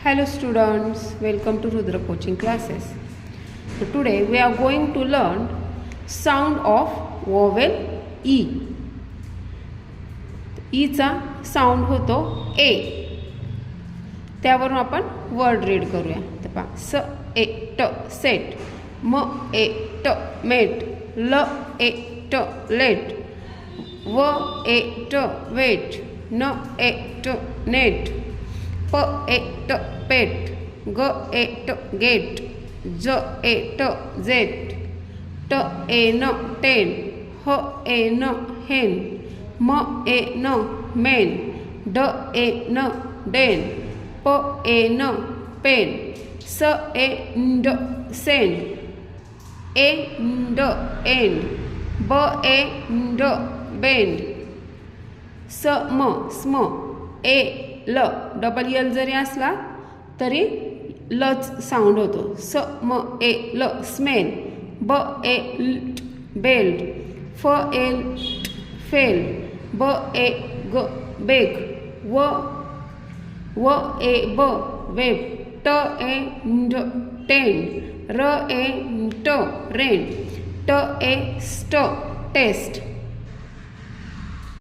Hello students, welcome to Rudra coaching classes. So today we are going to learn sound of vowel E. E चा sound होतो ए. त्यावरून आपण word read करूया. तर पहा स ए ट सेट, म ए ट मेट, ल ए ट लेट, व ए ट वेट, न ए ट नेट, प ए ट पेट, ग ए ट गेट, ज ए ट जेट, ट ए न टेन, ह ए न हेन, म ए न मेन, ड ए न डेन, प ए न पेन, स ए ड सेंड, ए ड एंड, ब ए ड बेंड, स म स्म, ए ल डबल यल जरी असला तरी लच साऊंड होतो. स म ए ल स्मेल, ब ए ल्ट बेल्ट, फ ए ल्ट फेल, ब ए ग बेग, व ए ब वेब, ट ए ड टेंड, र ए ट रेन, ट ए स्ट टेस्ट.